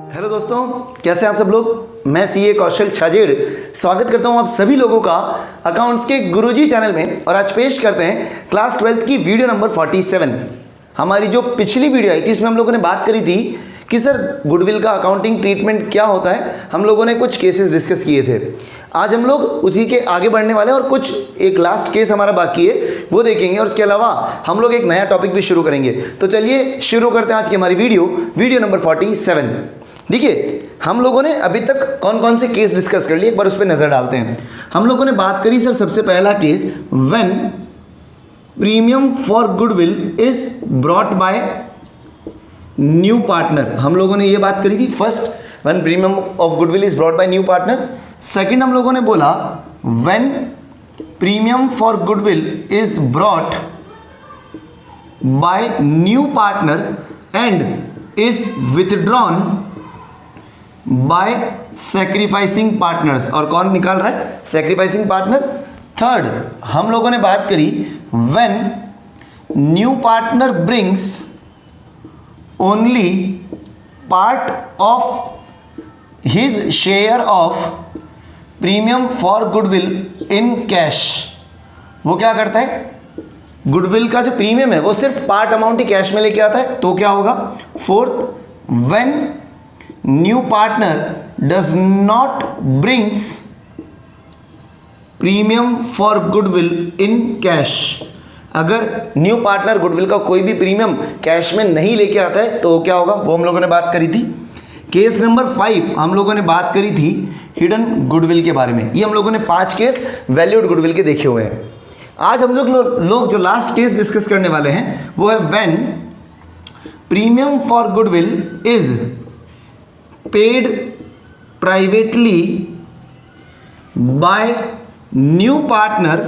Hello दोस्तों, कैसे हैं आप सब लोग। मैं सीए कौशल छाजेड़ स्वागत करता हूं आप सभी लोगों का अकाउंट्स के गुरुजी चैनल में। और आज पेश करते हैं क्लास 12th की वीडियो नंबर 47। हमारी जो पिछली वीडियो आई थी इसमें हम लोगों ने बात करी थी कि सर गुडविल का अकाउंटिंग ट्रीटमेंट क्या होता है। हम लोगों ने कुछ केसेस डिस्कस किए थे। आज हम लोग उसी के आगे बढ़ने वाले हैं और कुछ एक लास्ट केस हमारा बाकी है वो देखेंगे, और उसके अलावा हम लोग एक नया टॉपिक भी शुरू करेंगे। तो चलिए शुरू करते हैं आज की हमारी वीडियो नंबर 47। देखिए, हम लोगों ने अभी तक कौन कौन से केस डिस्कस कर लिए, एक बार उस पर नजर डालते हैं। हम लोगों ने बात करी सर सबसे पहला case, when premium for goodwill is brought by new partner. हम लोगों ने ये बात करी थी first, when premium of goodwill is brought by new partner. Second हम लोगों ने बोला when premium for goodwill is brought by new partner and is withdrawn bye sacrificing partners. और कौन निकाल रहा है? Sacrificing partner. थर्ड हम लोगों ने बात करी when new partner brings only part of his share of premium for goodwill in cash. वो क्या करता है? गुडविल का जो प्रीमियम है वो सिर्फ पार्ट अमाउंट ही कैश में लेके आता है, तो क्या होगा? Fourth, when new partner does not brings premium for goodwill in cash. अगर न्यू पार्टनर गुडविल का कोई भी प्रीमियम कैश में नहीं लेके आता है तो क्या होगा? वो हम लोगों ने बात करी थी। केस नंबर 5 हम लोगों ने बात करी थी हिडन गुडविल के बारे में। ये हम लोगों ने 5 केस वैल्यूड गुडविल के देखे हुए हैं। आज हम लोग जो लास्ट केस डिस्कस करने वाले हैं वो है when premium for goodwill is paid privately by new partner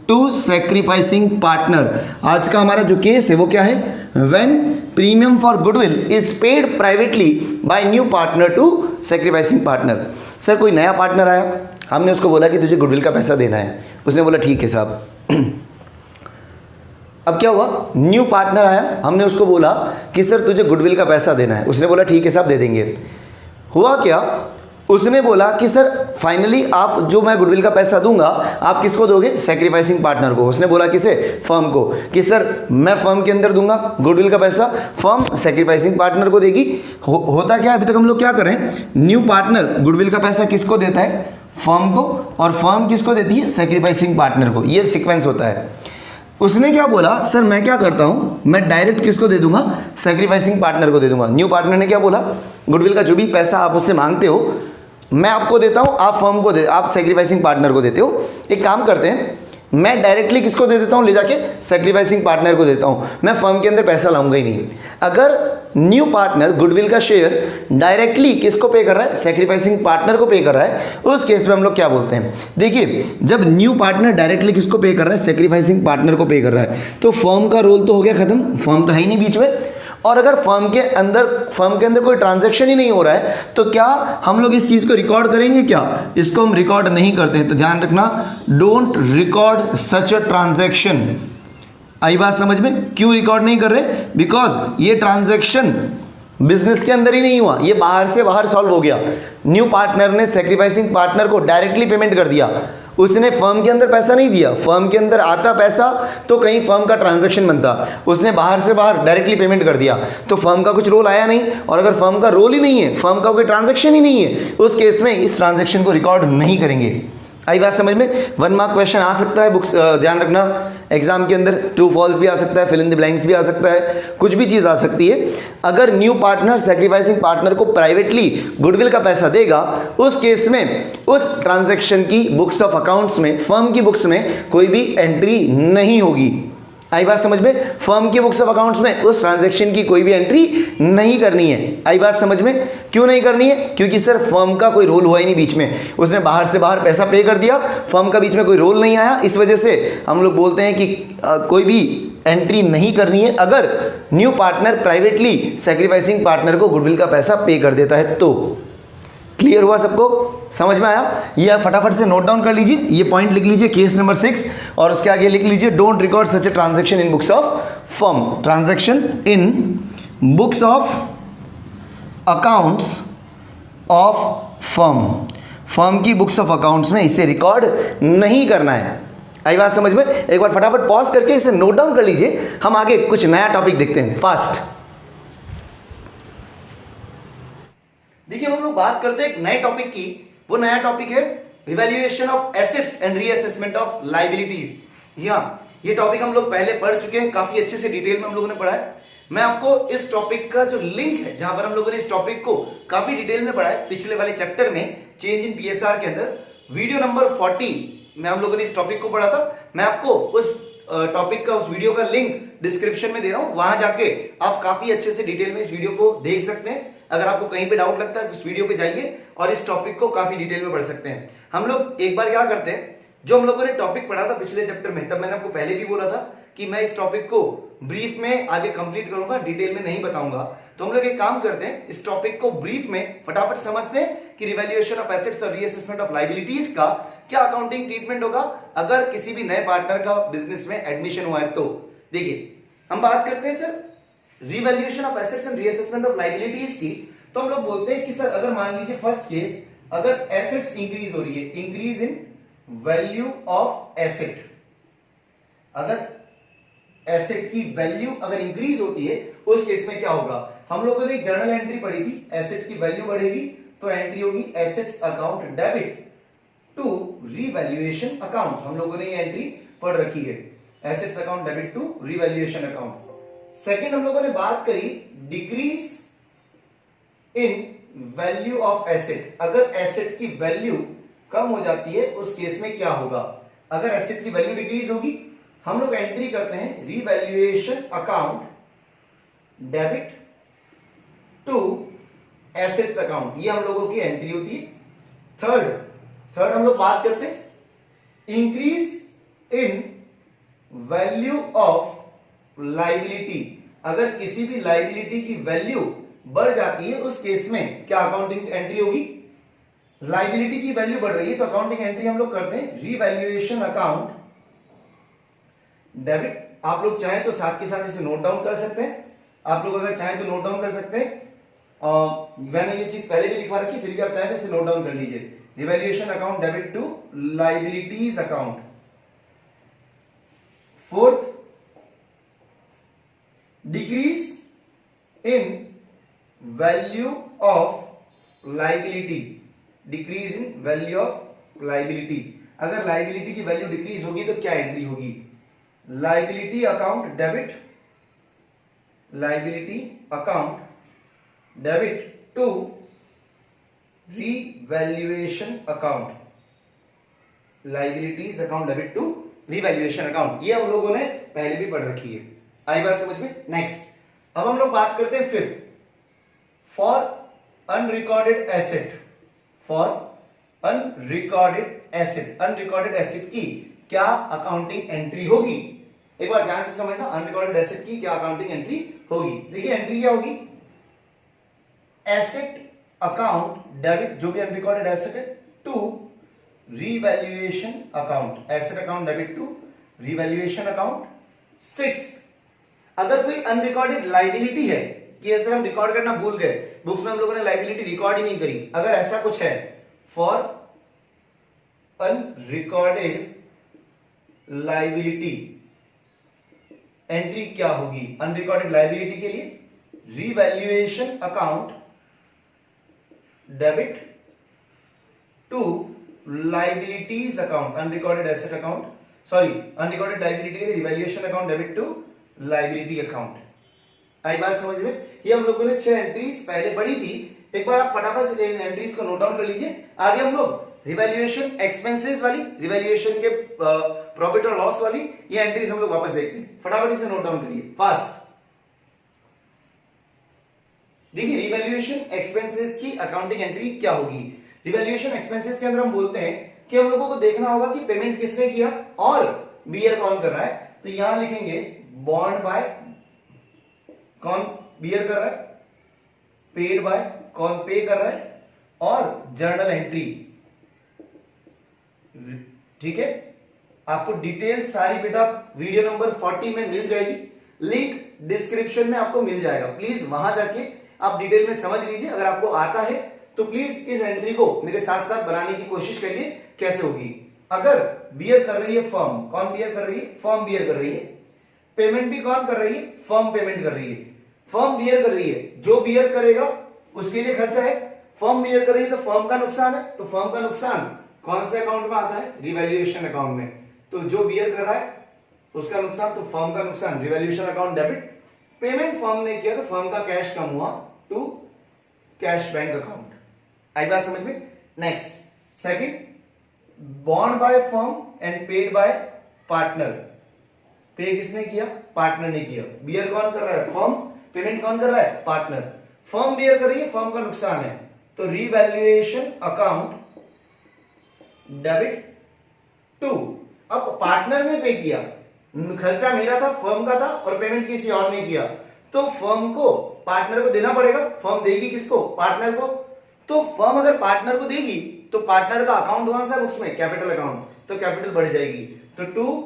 to sacrificing partner. आज का हमारा जो केस है वो क्या है? When premium for goodwill is paid privately by new partner to sacrificing partner. Sir कोई नया पार्टनर आया, हमने उसको बोला कि तुझे गुडविल का पैसा देना है, उसने बोला ठीक है साहब। अब क्या हुआ? न्यू पार्टनर आया, हमने उसको बोला कि सर तुझे गुडविल का पैसा देना है, उसने बोला ठीक है साहब दे देंगे। हुआ क्या? उसने बोला कि सर फाइनली आप जो मैं गुडविल का पैसा दूंगा आप किसको दोगे? सैक्रिफाइसिंग पार्टनर को। उसने बोला किसे? फर्म को, कि सर मैं फर्म के अंदर दूंगा गुडविल का पैसा, फर्म सैक्रिफाइसिंग पार्टनर को देगी। होता क्या है, अभी तक हम लोग क्या कर रहे हैं? न्यू पार्टनर गुडविल का पैसा किसको देता है? फर्म को, और फर्म किसको देती है? सैक्रिफाइसिंग पार्टनर को। ये सीक्वेंस होता है। उसने क्या बोला? सर मैं क्या करता हूँ, मैं डायरेक्ट किसको दे दूंगा? सैक्रिफाइसिंग पार्टनर को दे दूंगा। न्यू पार्टनर ने क्या बोला? गुडविल का जो भी पैसा आप उससे मांगते हो मैं आपको देता हूँ, आप फर्म को आप सैक्रिफाइसिंग पार्टनर को देते हो। एक काम करते हैं, मैं डायरेक्टली किसको दे देता हूँ? ले जाके सैक्रिफाइसिंग पार्टनर को देता हूँ, मैं फर्म के अंदर पैसा लाऊंगा ही नहीं। अगर न्यू पार्टनर गुडविल का शेयर डायरेक्टली किसको पे कर रहा है? सैक्रिफाइसिंग पार्टनर को पे कर रहा है, उस केस में हम लोग क्या बोलते हैं? देखिए, जब न्यू पार्टनर डायरेक्टली किसको पे कर रहा है? सैक्रिफाइसिंग पार्टनर को पे कर रहा है, तो फर्म का रोल तो हो गया खत्म, फर्म तो है ही नहीं बीच में। और अगर फर्म के अंदर कोई ट्रांजैक्शन ही नहीं हो रहा है तो क्या हम लोग इस चीज़ को रिकॉर्ड करेंगे? क्या इसको हम रिकॉर्ड नहीं करते हैं। तो ध्यान रखना, don't record such a transaction. आई बात समझ में? क्यों रिकॉर्ड नहीं कर रहे? बिकॉज ये ट्रांजैक्शन बिजनेस के अंदर ही नहीं हुआ, ये बाहर से बाहर सॉल्व हो गया। न्यू पार्टनर ने सैक्रिफाइसिंग पार्टनर को डायरेक्टली पेमेंट कर दिया, उसने फर्म के अंदर पैसा नहीं दिया। फर्म के अंदर आता पैसा तो कहीं फर्म का ट्रांजैक्शन बनता, उसने बाहर से बाहर डायरेक्टली पेमेंट कर दिया, तो फर्म का कुछ रोल आया नहीं। और अगर फर्म का रोल ही नहीं है, फर्म का कोई ट्रांजैक्शन ही नहीं है, उस केस में इस ट्रांजैक्शन को रिकॉर्ड नहीं करेंगे। आई बात समझ में? 1 मार्क क्वेश्चन आ सकता है बुक्स, ध्यान रखना एग्जाम के अंदर। ट्रू फॉल्स भी आ सकता है, फिल इन द ब्लैंक्स भी आ सकता है, कुछ भी चीज़ आ सकती है। अगर न्यू पार्टनर सैक्रिफाइसिंग पार्टनर को प्राइवेटली गुडविल का पैसा देगा, उस केस में उस ट्रांजैक्शन की बुक्स ऑफ अकाउंट्स में, फर्म की बुक्स में कोई भी एंट्री नहीं होगी। आई बात समझ में? फर्म के बुक्स ऑफ अकाउंट्स में उस ट्रांजैक्शन की कोई भी एंट्री नहीं करनी है। आई बात समझ में? क्यों नहीं करनी है? क्योंकि सर फर्म का कोई रोल हुआ ही नहीं बीच में, उसने बाहर से बाहर पैसा पे कर दिया, फर्म का बीच में कोई रोल नहीं आया। इस वजह से हम लोग बोलते हैं कि कोई भी एंट्री नहीं करनी है अगर new partner privately sacrificing partner को गुडविल का पैसा पे कर देता है तो। क्लियर हुआ सबको? समझ में आया? ये आप फटाफट से नोट डाउन कर लीजिए, ये पॉइंट लिख लीजिए, केस नंबर 6, और उसके आगे लिख लीजिए don't record such a transaction in books of firm. Transaction in books of accounts of firm की बुक्स ऑफ अकाउंट्स में इसे रिकॉर्ड नहीं करना है। आई बात समझ में? एक बार फटाफट पॉज करके इसे नोट डाउन कर लीजिए, हम आगे कुछ नया टॉपिक देखते हैं फास्ट। देखिए हम लोग बात करते हैं एक नए टॉपिक की, वो नया टॉपिक है revaluation of assets and reassessment of liabilities. ये टॉपिक हम लोग पहले पढ़ चुके हैं, काफी अच्छे से डिटेल में हम लोगों ने पढ़ा है। मैं आपको इस टॉपिक का जो लिंक है, जहां पर हम लोगों ने इस टॉपिक को काफी डिटेल में पढ़ा है पिछले वाले चैप्टर में चेंज इन पीएसआर के अंदर, वीडियो नंबर 40 में हम लोगों ने इस टॉपिक को पढ़ा था। मैं आपको उस टॉपिक का, उस वीडियो का लिंक डिस्क्रिप्शन में दे रहा हूं, वहां जाके आप काफी अच्छे से डिटेल में इस वीडियो को देख सकते हैं। अगर आपको कहीं पे डाउट लगता है उस वीडियो पे जाइए और इस टॉपिक को काफी डिटेल में पढ़ सकते हैं। हम लोग एक बार क्या करते हैं, जो हम लोगों ने टॉपिक पढ़ा था पिछले चैप्टर में, तब मैंने आपको पहले भी बोला था कि मैं इस टॉपिक को ब्रीफ में आगे कंप्लीट करूंगा, डिटेल में नहीं बताऊंगा। तो हम लोग एक काम करते हैं, इस टॉपिक को ब्रीफ में फटाफट समझते हैं कि रिवैल्यूएशन ऑफ एसेट्स और रीअसेसमेंट ऑफ लायबिलिटीज का क्या अकाउंटिंग ट्रीटमेंट होगा अगर किसी भी नए पार्टनर का बिजनेस में एडमिशन हुआ है। तो देखिए हम बात करते हैं sir revaluation of assets and reassessment of liabilities की। तो हम लोग बोलते हैं कि सर अगर मान लीजिए फर्स्ट केस, अगर एसेट्स इंक्रीज हो रही है, increase in value of asset, अगर एसेट की वैल्यू अगर इंक्रीज होती है उस केस में क्या होगा। हम लोगों ने एक जर्नल एंट्री पढ़ी थी, एसेट की वैल्यू बढ़ेगी तो एंट्री होगी assets account debit to revaluation account. हम लोगों ने ये एंट्री पढ़ रखी है, assets account debit to revaluation account. Second हम लोगों ने बात करी decrease in value of asset, अगर एसेट की वैल्यू कम हो जाती है उस केस में क्या होगा। अगर एसेट की वैल्यू डिक्रीज होगी हम लोग एंट्री करते हैं revaluation account debit to assets account, ये हम लोगों की एंट्री होती है। थर्ड हम लोग बात करते हैं increase in value of liability, अगर किसी भी लायबिलिटी की वैल्यू बढ़ जाती है उस केस में क्या अकाउंटिंग एंट्री होगी। लायबिलिटी की वैल्यू बढ़ रही है तो अकाउंटिंग एंट्री हम लोग करते हैं रिवैल्यूएशन अकाउंट डेबिट। आप लोग चाहें तो साथ के साथ इसे नोट डाउन कर सकते हैं, आप लोग अगर चाहें तो नोट डाउन कर सकते हैं। मैंने ये चीज पहले भी लिखवा रखी, फिर भी आप चाहें तो इसे नोट डाउन कर लीजिए। Revaluation account debit to liabilities account. Fourth, decrease in value of liability, decrease in value of liability, अगर लायबिलिटी की वैल्यू डिक्रीज होगी तो क्या एंट्री होगी। Liability account debit, liability account debit to revaluation account, liabilities account debit to revaluation account. ये हम लोगों ने पहले भी पढ़ रखी है, आई बात समझ में। नेक्स्ट अब हम लोग बात करते हैं fifth, for unrecorded asset, for unrecorded asset, unrecorded asset की क्या अकाउंटिंग एंट्री होगी। एक बार ध्यान से समझना, अनरिकॉर्डेड एसेट की क्या अकाउंटिंग एंट्री होगी। देखिए एंट्री क्या होगी, एसेट अकाउंट डेबिट, जो भी अनरिकॉर्डेड एसेट है, to revaluation account, asset account debit to revaluation account. Six, अगर कोई अनरिकॉर्डेड लायबिलिटी है कि ऐसे हम रिकॉर्ड करना भूल गए, बुक्स में हम लोगों ने लायबिलिटी रिकॉर्ड ही नहीं करी, अगर ऐसा कुछ है, फॉर अनरिकॉर्डेड लायबिलिटी एंट्री क्या होगी। अनरिकॉर्डेड लायबिलिटी के लिए revaluation account debit to liabilities account, unrecorded asset account, sorry unrecorded liability के लिए revaluation account debit to liability account. आई बात समझ में। ये हम लोगों ने 6 एंट्रीज पहले पढ़ी थी, एक बार आप फटाफट से इन एंट्रीज को नोट डाउन कर लीजिए। आगे हम लोग रिवैल्यूएशन एक्सपेंसेस वाली, रिवैल्यूएशन के प्रॉफिट और लॉस वाली ये एंट्रीज हम लोग वापस देखते हैं, फटाफट इसे नोट डाउन करिए फास्ट। देखिए रिवैल्यूएशन एक्सपेंसेस की अकाउंटिंग एंट्री क्या होगी। रिवैल्यूएशन एक्सपेंसेस के अंदर हम बोलते हैं कि हम लोगों को देखना होगा कि पेमेंट किसने किया और बियर कौन कर रहा है। तो यहां लिखेंगे बॉन्ड बाय, कौन बियर कर रहा है, पेड बाय, कौन पे कर रहा है, और जर्नल एंट्री। ठीक है, आपको डिटेल सारी बेटा वीडियो नंबर 40 में मिल जाएगी, लिंक डिस्क्रिप्शन में आपको मिल जाएगा, प्लीज वहां जाके आप डिटेल में समझ लीजिए। अगर आपको आता है तो प्लीज इस एंट्री को मेरे साथ साथ बनाने की कोशिश करिए कैसे होगी। अगर बियर कर रही है फर्म, कौन बियर कर रही है? फर्म बियर कर रही है। पेमेंट भी कौन कर रही है? फर्म पेमेंट कर रही है। फर्म बियर कर रही है, जो बियर करेगा उसके लिए खर्चा है। फर्म बियर कर रही है तो फर्म का नुकसान है, तो फर्म का नुकसान कौन से अकाउंट में आता है? रिवैल्यूएशन अकाउंट में। तो जो बियर कर रहा है उसका नुकसान, तो फर्म का नुकसान revaluation account debit. Payment firm ने किया तो फर्म का कैश कम हुआ टू कैश बैंक अकाउंट। आई बात समझ में? Next second, bond by firm and paid by partner. पे किसने किया? पार्टनर ने किया। बियर कौन कर रहा है? फर्म। पेमेंट कौन कर रहा है? पार्टनर। फर्म बियर कर रही है, फर्म का नुकसान है, तो रिवैल्यूएशन अकाउंट डेबिट टू। अब पार्टनर ने पे किया, खर्चा मेरा था, फर्म का था, और पेमेंट किसी और ने किया, तो फर्म को पार्टनर को देना पड़ेगा। फर्म देगी किसको? पार्टनर को। तो फर्म अगर पार्टनर को देगी तो पार्टनर का अकाउंट कौन सा बुक्स में? कैपिटल अकाउंट, तो कैपिटल बढ़ जाएगी। तो to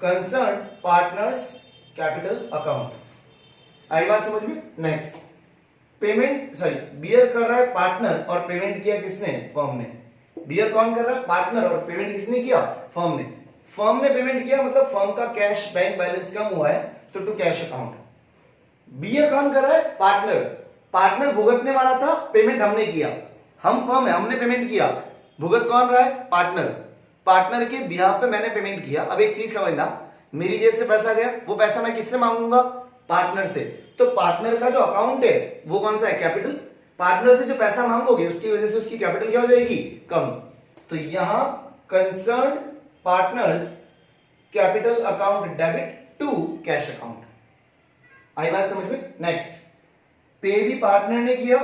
concern partners capital account. आई बात समझ में? नेक्स्ट, पेमेंट बियर कर रहा है पार्टनर और पेमेंट किया किसने? फर्म ने। बियर कौन कर रहा है? पार्टनर, और पेमेंट किसने किया? फर्म ने। फर्म ने पेमेंट किया मतलब फर्म का कैश बैंक बैलेंस कम हुआ है, तो टू कैश अकाउंट। बियर कौन कर रहा है? पार्टनर। पार्टनर भुगतने वाला था, पेमेंट हमने किया। हम फर्म है, हमने पेमेंट किया, भुगत कौन रहा है? पार्टनर। पार्टनर के बिहाफ पे मैंने पेमेंट किया। अब एक चीज समझना, मेरी जेब से पैसा गया, वो पैसा मैं किससे मांगूंगा? पार्टनर से। तो पार्टनर का जो अकाउंट है वो कौन सा है? कैपिटल। पार्टनर से जो पैसा मांगोगे उसकी वजह से उसकी कैपिटल क्या हो जाएगी? कम। तो यहां concern partners capital account debit to cash account. आई बात समझ में? नेक्स्ट, पे भी पार्टनर ने किया,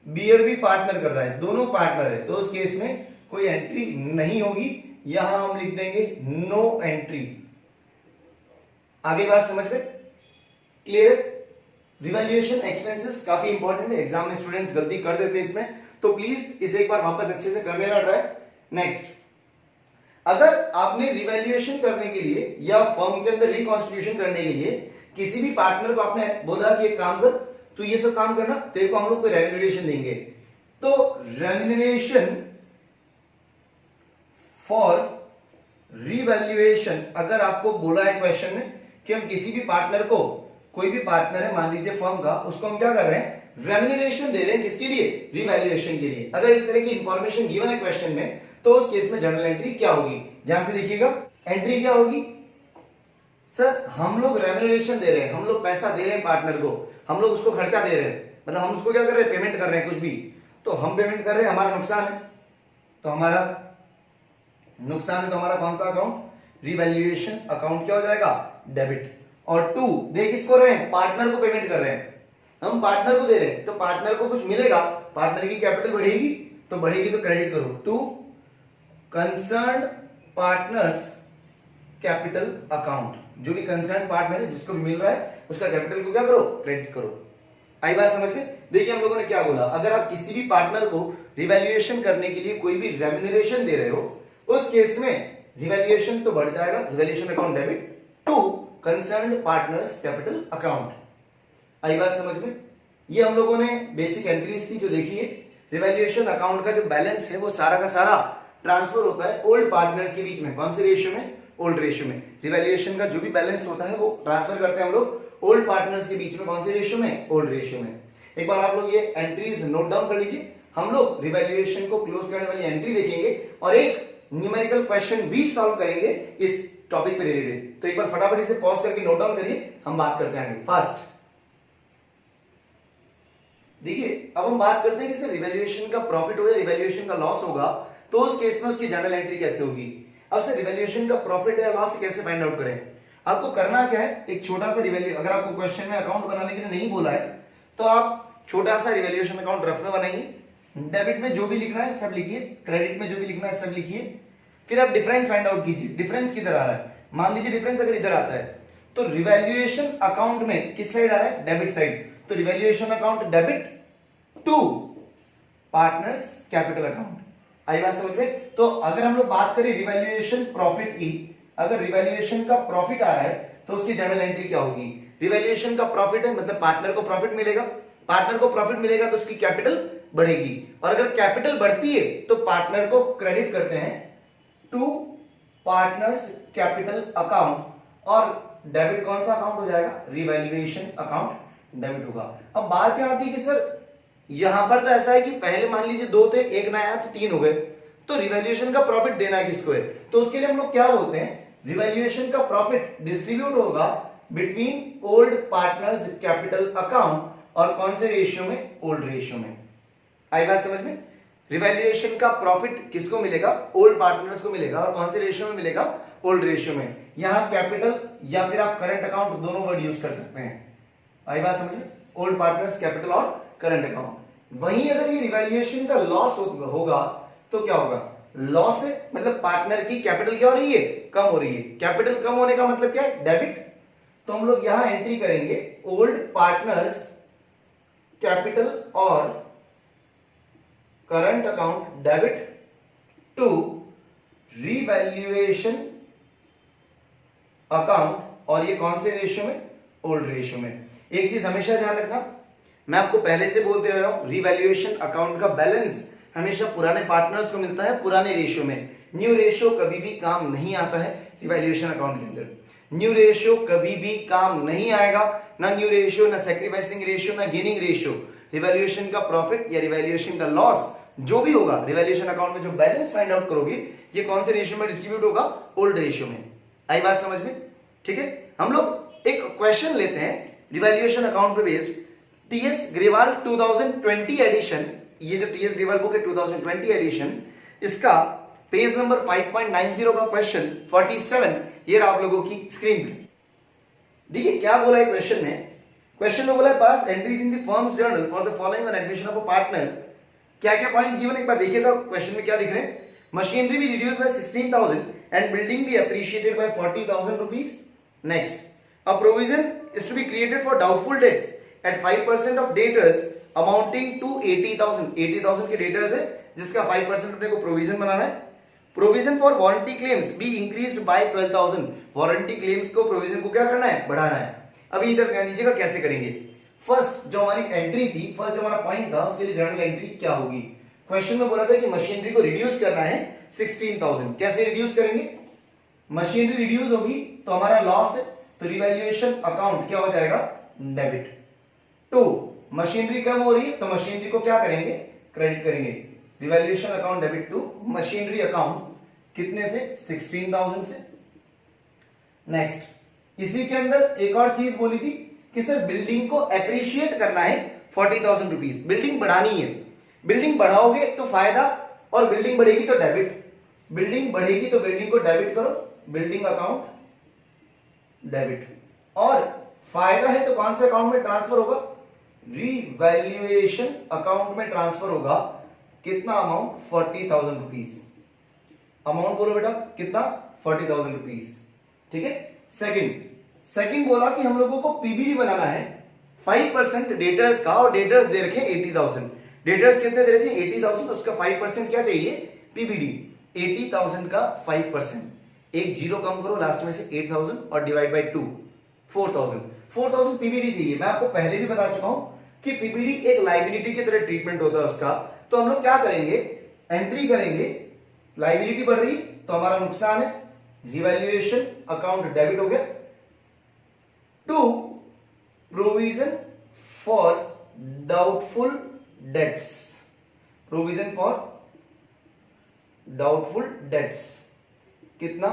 बियर भी पार्टनर कर रहा है, दोनों पार्टनर है, तो उस केस में कोई एंट्री नहीं होगी। यहां हम लिख देंगे नो एंट्री। आगे बात समझ में? क्लियर? रिवैल्यूएशन एक्सपेंसेस काफी इंपॉर्टेंट है, एग्जाम में स्टूडेंट्स गलती कर देते हैं इसमें, तो प्लीज इसे एक बार वापस अच्छे से कर लेना ट्राई। नेक्स्ट, अगर आपने रिवैल्यूएशन करने के लिए या फर्म के अंदर रिकॉन्स्टिट्यूशन करने के लिए किसी भी पार्टनर को आपने बोला कि एक काम कर, तो ये सब काम करना, तेरे को हम लोग कोई रेम्यूनरेशन देंगे। तो रेम्यूनरेशन फॉर रिवैल्यूएशन अगर आपको बोला है क्वेश्चन में कि हम किसी भी पार्टनर को, कोई भी पार्टनर है मान लीजिए फर्म का, उसको हम क्या कर रहे हैं? रेम्यूनरेशन दे रहे हैं। किसके लिए? रिवैल्यूएशन के लिए। अगर इस तरह की इंफॉर्मेशन गिवन है क्वेश्चन में, तो उस केस में जर्नल एंट्री क्या होगी? ध्यान से देखिएगा, एंट्री क्या होगी? सर हम लोग रेम्यूनरेशन दे रहे हैं, हम लोग पैसा दे रहे हैं पार्टनर को, हम लोग उसको खर्चा दे रहे हैं, मतलब हम उसको क्या कर रहे हैं? पेमेंट कर रहे हैं कुछ भी, तो हम पेमेंट कर रहे हैं, हमारा नुकसान है, तो हमारा नुकसान है, तो हमारा कौन सा अकाउंट? रिवैल्यूएशन अकाउंट क्या हो जाएगा? डेबिट। और टू दे किसको रहे हैं? पार्टनर को पेमेंट कर रहे हैं, हम पार्टनर को दे रहे हैं, तो पार्टनर को कुछ मिलेगा, पार्टनर की कैपिटल बढ़ेगी, तो बढ़ेगी तो क्रेडिट करो to concerned partners capital account. जो भी कंसर्न पार्टनर है जिसको भी मिल रहा है उसका कैपिटल को क्या करो? क्रेडिट करो। आई बात समझ में? देखिए हम लोगों ने क्या बोला, अगर आप किसी भी पार्टनर को रिवैल्यूएशन करने के लिए कोई भी रेम्यूनरेशन दे रहे हो, उस केस में रिवैल्यूएशन तो बढ़ जाएगा, revaluation account debit to concerned partners capital account. आई बात समझ में? ये हम लोगों ने बेसिक एंट्रीज थी जो देखी है। रिवैल्यूएशन अकाउंट का जो बैलेंस है वो सारा का सारा ट्रांसफर होता है ओल्ड पार्टनर्स के बीच में। कौन से रेशियो में? ओल्ड रेशियो में। रिवैल्यूएशन का जो भी बैलेंस होता है वो ट्रांसफर करते हैं हम लोग ओल्ड पार्टनर्स के बीच में। कौन से रेशियो में? ओल्ड रेशियो में। एक बार आप लोग ये एंट्रीज नोट डाउन कर लीजिए। हम लोग रिवैल्यूएशन को क्लोज करने वाली एंट्री देखेंगे और एक न्यूमेरिकल क्वेश्चन भी सॉल्व करेंगे इस टॉपिक पे रिलेटेड। तो एक बार फटाफट इसे पॉज करके नोट डाउन करिए, हम बात करते हैं फास्ट। देखिए अब हम बात करते हैं कि रिवैल्यूएशन का प्रॉफिट हो या रिवैल्यूएशन का लॉस होगा, तो उस केस में उसकी जर्नल एंट्री कैसे होगी। अब से रिवैल्यूएशन का प्रॉफिट या लॉस कैसे फाइंड आउट करें? आपको करना क्या है, एक छोटा सा रिवैल्यू, अगर आपको क्वेश्चन में अकाउंट बनाने के लिए नहीं बोला है तो आप छोटा सा रिवैल्यूएशन अकाउंट रफ में बनाइए। डेबिट में जो भी लिखना है सब लिखिए, क्रेडिट में जो भी लिखना है सब लिखिए। फिर आप डिफरेंस फाइंड आउट कीजिए, डिफरेंस किधर आ रहा है। मान लीजिए डिफरेंस अगर इधर आता है तो रिवैल्यूएशन अकाउंट में किस साइड आ रहा है? Debit side. तो revaluation account debit to partners capital account. आई बात समझ में? तो अगर हम लोग बात करें रिवैल्यूएशन प्रॉफिट की, अगर रिवैल्यूएशन का प्रॉफिट आ रहा है तो उसकी जर्नल एंट्री क्या होगी? रिवैल्यूएशन का प्रॉफिट है मतलब पार्टनर को प्रॉफिट मिलेगा, पार्टनर को प्रॉफिट मिलेगा तो उसकी कैपिटल बढ़ेगी, और अगर कैपिटल बढ़ती है तो पार्टनर को क्रेडिट करते हैं टू पार्टनर्स कैपिटल अकाउंट, और डेबिट कौन सा अकाउंट हो जाएगा, रिवैल्यूएशन अकाउंट डेबिट होगा। अब बात क्या आती है कि सर यहां पर तो ऐसा है कि पहले मान लीजिए 2 थे, एक नया तो 3 हो गए, तो रिवैल्यूएशन का प्रॉफिट देना है किसको है, तो उसके लिए हम लोग क्या बोलते हैं, रिवैल्यूएशन का प्रॉफिट डिस्ट्रीब्यूट होगा between old partners capital account, और कौन से रेशियो में, ओल्ड रेशियो में। आई बात समझ में, रिवैल्यूएशन का प्रॉफिट किसको मिलेगा, ओल्ड पार्टनर्स को मिलेगा, और कौन से रेशियो में मिलेगा, ओल्ड रेशियो में। यहां कैपिटल या फिर आप करंट अकाउंट दोनों वर्ड यूज कर सकते हैं। आई बात समझ में, ओल्ड पार्टनर्स कैपिटल और करंट अकाउंट। वहीं अगर ये रिवैल्यूएशन का लॉस होगा तो क्या होगा, लॉस है मतलब पार्टनर की कैपिटल क्या हो रही है, कम हो रही है। कैपिटल कम होने का मतलब क्या है, डेबिट। तो हम लोग यहां एंट्री करेंगे ओल्ड पार्टनर्स कैपिटल और current account debit to revaluation account, और ये कौन से रेशियो में, ओल्ड रेशियो में। एक चीज हमेशा ध्यान रखना, मैं आपको पहले से बोलते हुए हूं, रिवैल्यूएशन अकाउंट का बैलेंस हमेशा पुराने पार्टनर्स को मिलता है पुराने रेशियो में। न्यू रेशियो कभी भी काम नहीं आता है रिवैल्यूएशन अकाउंट के अंदर। न्यू रेशियो कभी भी काम नहीं आएगा, ना न्यू रेशियो, ना सैक्रिफाइसिंग रेशियो, ना गेनिंग रेशियो। रिवैल्यूएशन का प्रॉफिट या रिवैल्यूएशन का लॉस जो भी होगा रिवैल्यूएशन अकाउंट में, जो बैलेंस फाइंड आउट करोगे, ये कौन से रेशियो में डिस्ट्रीब्यूट होगा, ओल्ड रेशियो में। आई बात समझ में, ठीक है। हम लोग एक क्वेश्चन लेते हैं रिवैल्यूएशन अकाउंट पे बेस्ड, टीएस ग्रेवाल 2020 एडिशन, ये जो टीएस ग्रेवाल बुक है 2020 एडिशन, इसका पेज नंबर 5.90 का क्वेश्चन 47 ये रहा आप लोगों की स्क्रीन पे। देखिए क्या बोला है क्वेश्चन में, क्वेश्चन में बोला है pass entries in the firm's journal for the following on admission of a partner. क्या क्या पॉइंट गिवन एक बार देखिएगा क्वेश्चन में क्या दिख रहे हैं, मशीनरी भी रिड्यूस बाय 16,000 एंड बिल्डिंग भी appreciated by 40,000 rupees. Next, a provision is to be created for doubtful debts at 5% of debtors amounting to 80,000 के डेटर्स है जिसका 5% अपने को प्रोविजन बनाना है। Provision for warranty claims be increased by 12,000, warranty claims को provision को क्या करना है, बढ़ाना है। अभी इधर ध्यान दीजिएगा कैसे करेंगे। फर्स्ट जो हमारी एंट्री थी, फर्स्ट जो हमारा पॉइंट था, उसके लिए जर्नल एंट्री क्या होगी। क्वेश्चन में बोला था कि मशीनरी को रिड्यूस करना है 16,000, कैसे रिड्यूस करेंगे, मशीनरी रिड्यूस होगी तो हमारा लॉस है, तो रिवैल्यूएशन अकाउंट क्या हो जाएगा, डेबिट। 2 मशीनरी कम हो रही है तो मशीनरी को क्या करेंगे, क्रेडिट करेंगे, revaluation account debit to machinery account, कितने से, 16,000 से। नेक्स्ट, इसी के अंदर एक और चीज बोली थी कि सर बिल्डिंग को एप्रिशिएट करना है 40,000 रुपीज, बिल्डिंग बढ़ानी है। बिल्डिंग बढ़ाओगे तो फायदा, और बिल्डिंग बढ़ेगी तो डेबिट, बिल्डिंग बढ़ेगी तो बिल्डिंग को डेबिट करो, बिल्डिंग अकाउंट डेबिट, और फायदा है तो कौन से अकाउंट में ट्रांसफर होगा, रिवैल्यूएशन अकाउंट में ट्रांसफर होगा। कितना अमाउंट, 40,000 रुपीज। अमाउंट बोलो बेटा कितना, 40,000 रुपीज, ठीक है। सेकंड बोला कि हम लोगों को पीबीडी बनाना है 5% डेटर्स का, और डेटर्स दे रखे 80,000। डेटर्स कितने दे रखे, 80,000, उसका 5% क्या चाहिए, पीबीडी। 80,000 का 5%, एक जीरो कम करो लास्ट में से 8,000 और डिवाइड बाय 2, 4,000 पीबीडी चाहिए। मैं आपको पहले भी बता चुका हूं कि पीबीडी एक लायबिलिटी की तरह ट्रीटमेंट होता है उसका। तो हम लोग क्या करेंगे, एंट्री करेंगे, लायबिलिटी बढ़ रही तो हमारा नुकसान है, रिवैल्यूएशन अकाउंट डेबिट हो गया। 2 provision for doubtful dates, provision for doubtful dates कितना,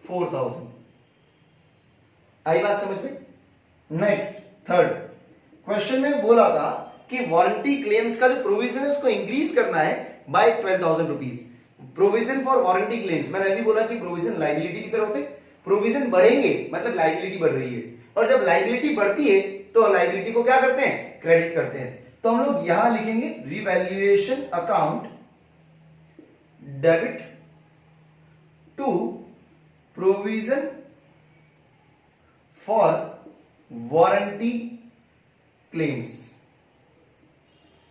4,000। आई बात समझ में। नेक्स्ट, थर्ड क्वेश्चन में बोला था कि वारंटी क्लेम्स का जो प्रोविजन है उसको इंक्रीज करना है by 12,000 rupees. Provision for warranty claims, मैंने अभी बोला कि प्रोविजन लायबिलिटी की तरह होते, प्रोविजन बढ़ेंगे मतलब लायबिलिटी बढ़ रही है, और जब लायबिलिटी बढ़ती है तो लायबिलिटी को क्या करते हैं, क्रेडिट करते हैं। तो हम लोग यहां लिखेंगे revaluation account debit to provision for warranty claims,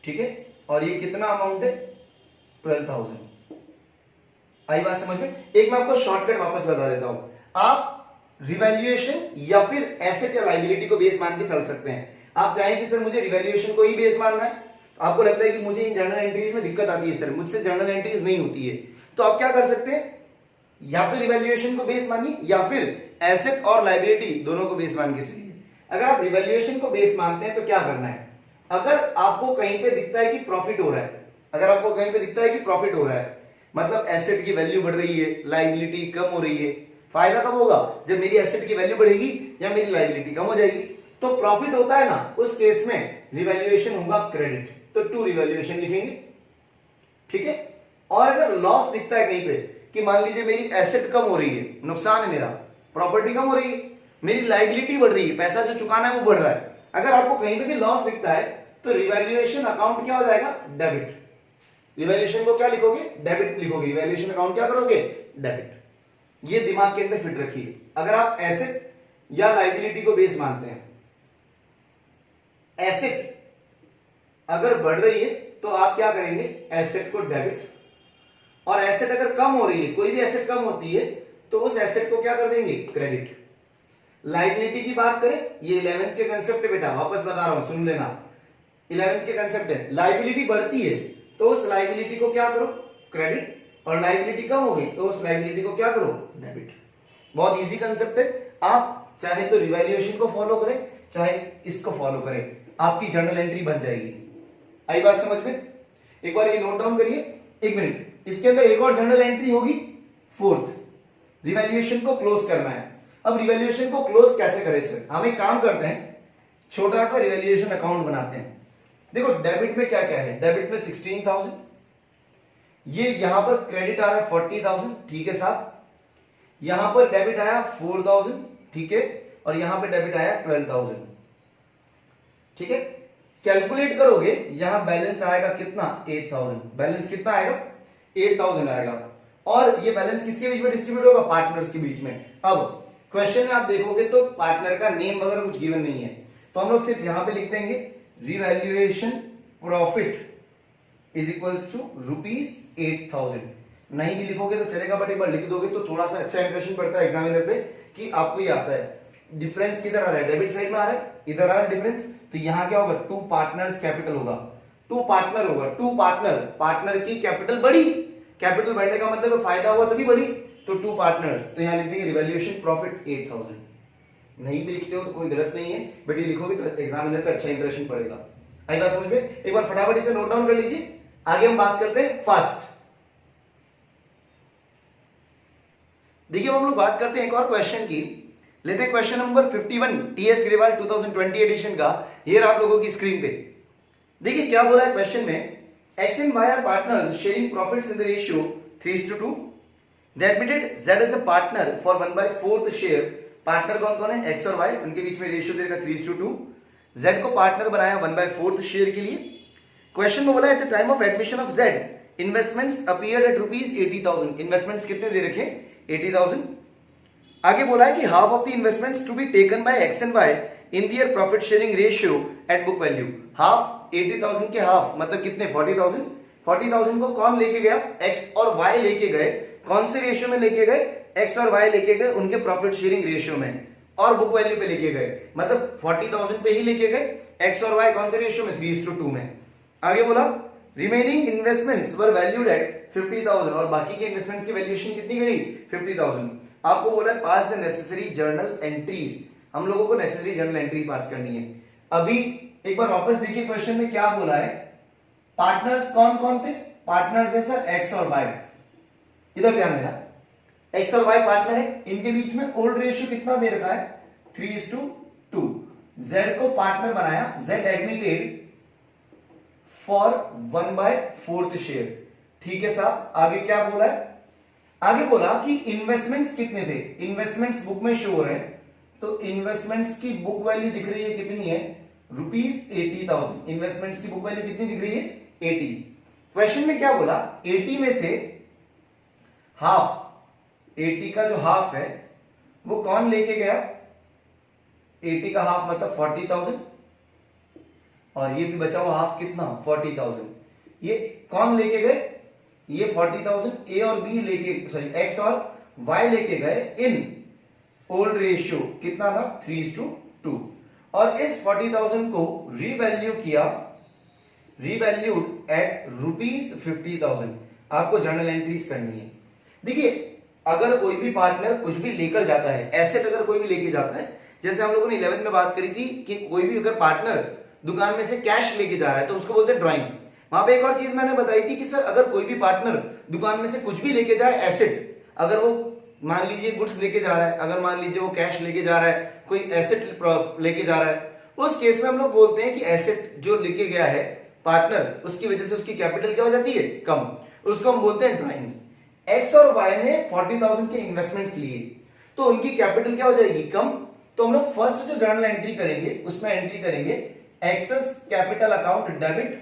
ठीक है। और ये कितना अमाउंट है, 12,000। आई बात समझ में। एक मैं आपको शॉर्टकट वापस बता देता हूं, आप रिवैल्यूएशन या फिर एसेट या लायबिलिटी को बेस मान के चल सकते हैं। आप चाहें कि सर मुझे रिवैल्यूएशन को ही बेस मानना है, आपको लगता है कि मुझे इन जर्नल एंट्रीज में दिक्कत आती है, सर मुझसे जर्नल एंट्रीज नहीं होती है, तो आप क्या कर सकते हैं, या तो रिवैल्यूएशन को बेस मानिए या फिर एसेट और लायबिलिटी दोनों को बेस मान के चलिए। अगर आप रिवैल्यूएशन को बेस मानते हैं तो क्या करना है, अगर आपको कहीं पे दिखता है कि प्रॉफिट हो रहा है, अगर आपको कहीं पे दिखता है कि प्रॉफिट हो रहा है, मतलब एसेट की वैल्यू बढ़ रही है, लायबिलिटी कम हो रही है, फायदा कब होगा, जब मेरी एसेट की वैल्यू बढ़ेगी या मेरी लायबिलिटी कम हो जाएगी, तो प्रॉफिट होता है ना, उस केस में रिवैल्यूएशन होगा क्रेडिट, तो टू रिवैल्यूएशन लिखेंगे, ठीक है। और अगर लॉस दिखता है कहीं पे कि मान लीजिए मेरी एसेट कम हो रही है, नुकसान है मेरा, प्रॉपर्टी कम हो रही है, मेरी लायबिलिटी बढ़ रही है, पैसा जो चुकाना है वो बढ़ रहा है, अगर आपको कहीं पे भी लॉस दिखता है तो रिवैल्यूएशन अकाउंट क्या हो जाएगा, डेबिट। रिवैल्यूएशन को क्या लिखोगे, डेबिट लिखोगे, रिवैल्यूएशन अकाउंट क्या करोगे, डेबिट। ये दिमाग के अंदर फिट रखिए। अगर आप एसेट या लायबिलिटी को बेस मानते हैं, एसेट अगर बढ़ रही है तो आप क्या करेंगे, एसेट को डेबिट, और एसेट अगर कम हो रही है, कोई भी एसेट कम होती है तो उस एसेट को क्या कर देंगे, क्रेडिट। लायबिलिटी की बात करें, ये 11th के कंसेप्ट है बेटा, वापस बता रहा हूं सुन लेना, 11th के कंसेप्ट है, लायबिलिटी बढ़ती है तो उस लायबिलिटी को क्या करो, क्रेडिट, और लायबिलिटी कम हो गई तो उस लायबिलिटी को क्या करो, डेबिट। बहुत इजी कंसेप्ट है, आप चाहे तो रिवैल्यूएशन को फॉलो करें चाहे इसको फॉलो करें, आपकी जर्नल एंट्री बन जाएगी। आई बात समझ में, एक बार ये नोट डाउन करिए, एक मिनट, इसके अंदर एक और जर्नल एंट्री होगी, फोर्थ, रिवैल्यूएशन को क्लोज करना है। अब रिवैल्यूएशन को क्लोज कैसे करें सर, हम एक काम करते हैं, छोटा सा रिवैल्यूएशन अकाउंट बनाते हैं। देखो डेबिट में क्या क्या है, डेबिट में 16,000, ये यहां पर क्रेडिट आ रहा है 40,000, ठीक है साहब, यहां पर डेबिट आया 4,000, ठीक है, और यहां पर डेबिट आया 12,000, ठीक है। कैलकुलेट करोगे, यहां बैलेंस आएगा कितना, 8,000, बैलेंस कितना आएगा, 8,000 आएगा, और ये बैलेंस किसके बीच में डिस्ट्रीब्यूट होगा, पार्टनर्स के बीच में। अब क्वेश्चन में आप देखोगे तो पार्टनर का नेम वगैरह कुछ गिवन नहीं है, तो हम लोग सिर्फ यहां पे लिख देंगे revaluation profit is equals to ₹8,000। नहीं भी लिखोगे तो चलेगा, बट एक बार लिख दोगे तो थोड़ा सा अच्छा इंप्रेशन पड़ता है एग्जामिनर पे कि आपको ये आता है। डिफरेंस किधर आ रहा है, डेबिट साइड में आ रहा है, इधर आ रहा है डिफरेंस, तो यहां क्या होगा, टू पार्टनर्स कैपिटल होगा, टू पार्टनर होगा, टू पार्टनर, पार्टनर की कैपिटल बढ़ी, कैपिटल बढ़ने का मतलब फायदा हुआ तभी बढ़ी, तो टू पार्टनर्स, तो यहां लिख देंगे रिवैल्यूएशन प्रॉफिट 8,000। नहीं भी लिखते हो तो कोई गलत नहीं है, बट ये लिखोगे तो एग्जामिनर पे अच्छा इंप्रेशन पड़ेगा। आई बात समझ में, एक बार फटाफट इसे नोट डाउन कर लीजिए, आगे हम बात करते हैं फास्ट। देखिए हम लोग बात करते हैं एक और क्वेश्चन की, लेते हैं question number 51 TS Grewal 2020 edition का, ये आप लोगों की स्क्रीन पे। देखिए क्या बोला है क्वेश्चन में, X and Y are partners sharing profits in the ratio 3:2। They admitted Z as a partner for 1/4 share. Partner कौन कौन है, एक्स और वाई, उनके बीच में रेशियो देगा 3:2। Z को पार्टनर बनाया 1/4 शेयर के लिए। क्वेश्चन में बोला at the time of admission of Z investments appeared at ₹80,000। Investments कितने दे रखे, 80,000। आगे बोला है कि half of the investments to be taken by X and Y in their profit sharing ratio at book value. Half 80,000 के half मतलब कितने, 40,000। 40,000 को कौन लेके गया, एक्स और वाई लेके गए, कौन से रेशियो में लेके गए, एक्स और वाई लेके गए उनके प्रॉफिट शेयरिंग रेशियो में, और बुक वैल्यू पे लेके गए, मतलब 40,000 पे ही लेके गए, एक्स और वाई कौन से रेशियो में, 3:2 में। आगे बोला remaining investments were valued at 50,000, और बाकी के इन्वेस्टमेंट्स की वैल्यूएशन कितनी गई, 50,000। आपको बोला है पास द नेसेसरी जर्नल एंट्रीज, हम लोगों को नेसेसरी जर्नल एंट्री पास करनी है। अभी एक बार वापस देखिए क्वेश्चन में क्या बोला है, पार्टनर्स कौन कौन थे, पार्टनर्स है सर एक्स और वाई, इधर ध्यान देना, एक्स और वाई पार्टनर है, इनके बीच में ओल्ड रेशियो कितना दे रखा है, 3:2। जेड को पार्टनर बनाया, जेड एडमिटेड फॉर 1/4 शेयर, ठीक है साहब। आगे क्या बोला है, आगे बोला कि इन्वेस्टमेंट्स कितने थे, इन्वेस्टमेंट्स बुक में शो हो रहे हैं, तो इन्वेस्टमेंट्स की बुक वैल्यू दिख रही है कितनी है, ₹80,000। इन्वेस्टमेंट्स की बुक वैल्यू कितनी दिख रही है, 80। क्वेश्चन में क्या बोला, 80 में से हाफ, 80 का जो हाफ है वो कौन लेके गया, 80 का हाफ मतलब 40,000, और ये भी बचा हुआ हाफ कितना, 40,000। ये कौन लेके गए, ये 40,000 ए और बी लेके, सॉरी एक्स और वाई लेके गए इन ओल्ड रेशियो कितना था, 3:2। और इस 40,000 को रीवैल्यू किया, रीवैल्यूड एट ₹50,000। आपको जर्नल एंट्रीज करनी है। देखिए अगर कोई भी पार्टनर कुछ भी लेकर जाता है, एसेट अगर कोई भी लेके जाता है, जैसे हम लोगों ने 11 में बात करी थी कि कोई भी अगर पार्टनर दुकान में से कैश लेके जा रहा है तो उसको बोलते हैं ड्राइंग। वहां पे एक और चीज मैंने बताई थी कि सर अगर कोई भी पार्टनर दुकान में से कुछ भी लेके जाए एसेट, अगर वो मान लीजिए गुड्स लेके जा रहा है, अगर मान लीजिए वो कैश लेके जा रहा है, कोई एसेट लेके जा रहा है, उस केस में हम लोग बोलते हैं कि एसेट जो लेके गया है पार्टनर, उसकी वजह से उसकी कैपिटल क्या हो जाती है, कम, उसको हम बोलते हैं ड्राइंग्स। एक्स और वाई ने 40,000 के इन्वेस्टमेंट्स लिए तो उनकी कैपिटल क्या हो जाएगी, कम। तो हम लोग फर्स्ट जो जर्नल एंट्री करेंगे उसमें एंट्री करेंगे X's capital account debit,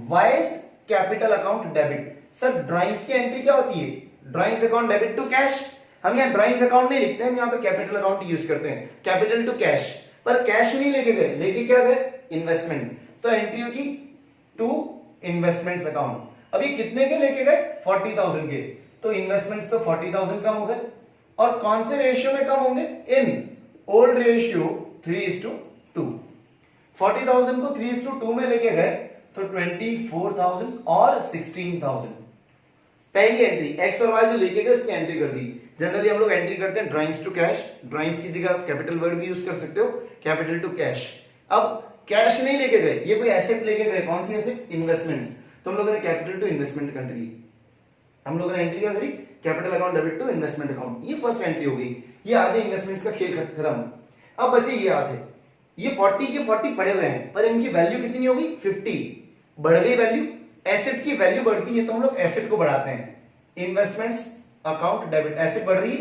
Y's capital account debit. Sir drawings की एंट्री क्या होती है, drawings account debit to cash. हम यहाँ ड्राइंग्स अकाउंट नहीं लिखते हैं, हम यहाँ पे कैपिटल अकाउंट यूज करते हैं, कैपिटल टू कैश। पर कैश नहीं लेके गए, लेके क्या गए, इन्वेस्टमेंट। तो एंट्री होगी टू इन्वेस्टमेंट्स अकाउंट। अभी कितने के लेके गए, 40,000 के, तो इन्वेस्टमेंट्स तो 40,000 कम हो गए। और कौन से रेशियो में कम होंगे, इन ओल्ड रेशियो 3:2। 40,000 को 3:2 में लेके गए तो 24,000 और 16,000। पहली एंट्री एक्स और वाई जो लेके गए उसकी एंट्री कर दी। जनरली हम लोग एंट्री करते हैं ड्राइंग्स टू कैश, ड्राइंग्स की जगह आप कैपिटल वर्ड भी यूज कर सकते हो, कैपिटल टू कैश। अब कैश नहीं लेके गए, ये कोई एसेट लेके गए, कौन सी एसेट, इन्वेस्टमेंट्स, तो हम लोगों ने कैपिटल टू इन्वेस्टमेंट एंट्री, हम लोगों ने एंट्री क्या करी, capital account debit to investment account. ये फर्स्ट एंट्री हो गई, ये आधे इन्वेस्टमेंट्स का खेल खत्म। अब बचे ये आधे, ये 40 के 40 पड़े हुए हैं, पर इनकी वैल्यू कितनी हो गई, 50, बढ़ गई वैल्यू। एसेट की वैल्यू बढ़ती है तो हम लोग एसेट को बढ़ाते हैं, इन्वेस्टमेंट्स अकाउंट डेबिट, एसेट बढ़ रही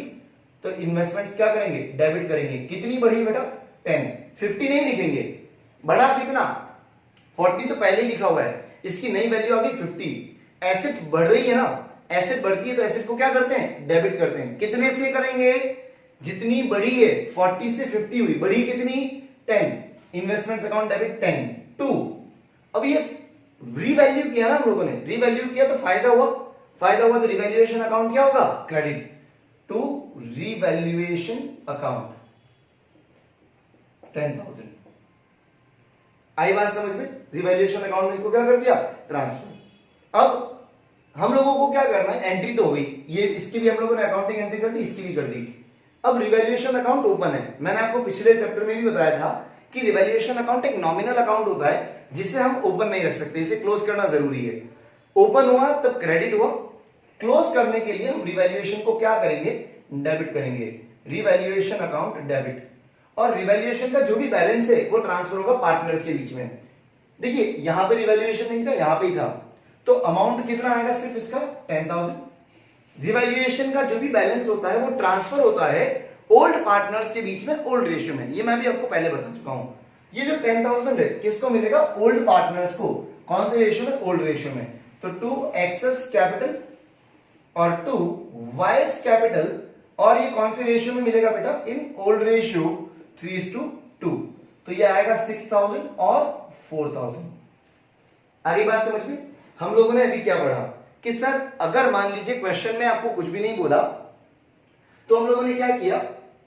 तो इन्वेस्टमेंट्स क्या करेंगे, डेबिट करेंगे। कितनी बढ़ी बेटा, 10, 50 नहीं लिखेंगे, बढ़ा कितना, 40 तो पहले ही लिखा हुआ है, इसकी नई वैल्यू आ गई 50। एसेट बढ़ रही है ना, एसेट बढ़ती है तो एसेट को क्या करते हैं, डेबिट करते हैं। कितने से करेंगे, जितनी बढ़ी है, 40 से 50 हुई, बढ़ी कितनी, 10, इन्वेस्टमेंट्स अकाउंट डेबिट 10, 2। अब ये रीवैल्यू किया ना हम लोगों ने, रीवैल्यू किया तो फायदा हुआ, फायदा हुआ तो रिवैल्यूएशन अकाउंट क्या होगा, क्रेडिट टू रिवैल्यूएशन अकाउंट 10,000। आई बात समझ में, रिवैल्यूएशन अकाउंट में इसको क्या कर दिया, ट्रांसफर। अब हम लोगों को क्या करना है, एंट्री तो हुई, ये इसकी भी हम लोगों ने अकाउंटिंग एंट्री कर दी, इसकी भी कर दी। अब रिवैल्यूएशन अकाउंट ओपन है। मैंने आपको पिछले चैप्टर में भी बताया था कि रिवैल्यूएशन अकाउंट एक नॉमिनल अकाउंट होता है जिसे हम ओपन नहीं रख सकते, इसे क्लोज करना जरूरी है। ओपन हुआ तब क्रेडिट हुआ, क्लोज करने के लिए हम रिवैल्यूएशन को क्या करेंगे, डेबिट करेंगे, रिवैल्यूएशन अकाउंट डेबिट। और रिवैल्यूएशन का जो भी बैलेंस है वो ट्रांसफर होगा पार्टनर्स के बीच में। देखिए यहां पे रिवैल्यूएशन नहीं था, यहां पे ही था, तो अमाउंट कितना आएगा, सिर्फ इसका 10,000। रिवैल्यूएशन का जो भी बैलेंस होता है वो ट्रांसफर होता है ओल्ड पार्टनर्स के बीच में, ओल्ड रेशियो में। ये मैं भी आपको पहले बता चुका हूं। ये जो 10,000 है किसको मिलेगा, ओल्ड पार्टनर्स को। कौन से रेशियो में, ओल्ड रेशियो में। तो 2 एक्सेस कैपिटल और 2 वाइज कैपिटल, और ये कौन से रेशियो में मिलेगा बेटा, इन ओल्ड रेशियो 3:2। तो ये आएगा 6,000 और 4,000। आगे बात समझ में। हम लोगों ने अभी क्या पढ़ा कि सर अगर मान लीजिए क्वेश्चन में आपको कुछ भी नहीं बोला तो हम लोगों ने क्या किया,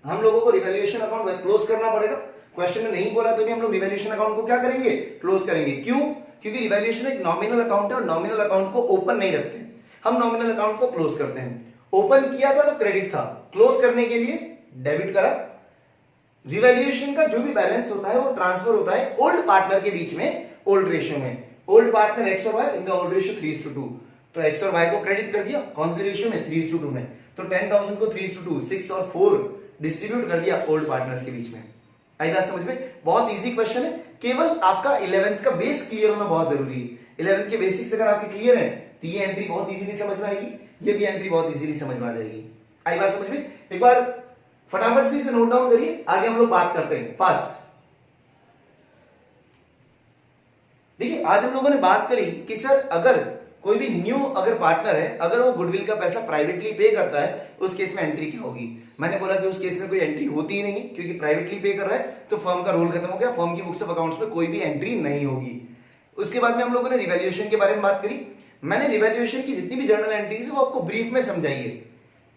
हम लोगों को रिवैल्यूएशन अकाउंट क्लोज करना पड़ेगा। क्वेश्चन में नहीं बोला तो भी हम लोग रिवैल्यूएशन अकाउंट को क्या करेंगे, क्लोज करेंगे। क्यों, क्योंकि रिवैल्यूएशन एक नॉमिनल अकाउंट है और नॉमिनल अकाउंट को ओपन नहीं रखते, हम नॉमिनल अकाउंट को क्लोज करते हैं। ओपन किया था तो क्रेडिट था, क्लोज करने के लिए डेबिट करा। रिवैल्यूएशन का जो भी बैलेंस होता है वो ट्रांसफर होता है ओल्ड पार्टनर के बीच में, ओल्ड रेशियो में। ओल्ड पार्टनर एक्स और वाई, इनका ओल्ड रेशियो 3:2, तो एक्स और वाई को क्रेडिट कर दिया, कौन से रेशियो में, 3:2 में। तो 10,000 को 3:2, 6 और 4 डिस्ट्रीब्यूट कर दिया ओल्ड पार्टनर्स के बीच में। आई बात समझ में। बहुत इजी क्वेश्चन है, केवल आपका 11th का बेस क्लियर होना बहुत जरूरी है। 11th के बेसिक्स अगर आपके क्लियर है तो ये एंट्री बहुत इजीली समझ में आएगी, ये भी एंट्री बहुत इजीली समझ में आ जाएगी। आई बात समझ में। एक बार फटाफट से इसे नोट डाउन करिए, आगे हम लोग बात करते हैं फास्ट। देखिए आज हम लोगों ने बात करी कि सर अगर कोई भी न्यू अगर पार्टनर है, अगर वो गुडविल का पैसा प्राइवेटली पे करता है, उस केस में एंट्री क्या होगी। मैंने बोला कि उस केस में कोई एंट्री होती ही नहीं, क्योंकि प्राइवेटली पे कर रहा है तो फर्म का रोल खत्म हो गया, फर्म की बुक्स ऑफ अकाउंट्स में कोई भी एंट्री नहीं होगी। उसके बाद में हम लोगों ने रिवैल्यूएशन के बारे में बात करी। मैंने रिवैल्यूएशन की जितनी भी जर्नल एंट्रीज है वो आपको ब्रीफ में समझाई है।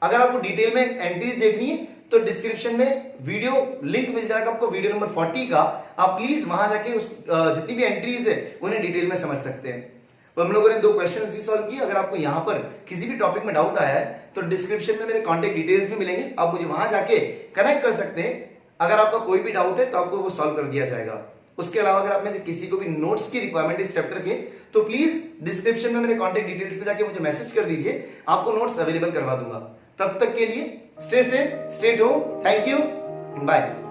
अगर आपको डिटेल में एंट्रीज देखनी है तो डिस्क्रिप्शन में वीडियो लिंक मिल जाएगा आपको, वीडियो नंबर 40 का। आप प्लीज वहां जाके उस जितनी भी एंट्रीज है उन्हें डिटेल में समझ सकते हैं। तो हम लोगों ने 2 क्वेश्चंस भी सॉल्व किए। अगर आपको यहां पर किसी भी टॉपिक में डाउट आया है तो डिस्क्रिप्शन में मेरे कॉन्टेक्ट डिटेल्स भी मिलेंगे, आप मुझे वहां जाके कनेक्ट कर सकते हैं। अगर आपका कोई भी डाउट है तो आपको वो सॉल्व कर दिया जाएगा। उसके अलावा अगर आप में से किसी को भी नोट्स की रिक्वायरमेंट इस चैप्टर के, तो प्लीज डिस्क्रिप्शन में मेरे कॉन्टेक्ट डिटेल्स पे जाके मुझे मैसेज कर दीजिए, आपको नोट्स अवेलेबल करवा दूंगा। तब तक के लिए stay safe, stay home, thank you, bye.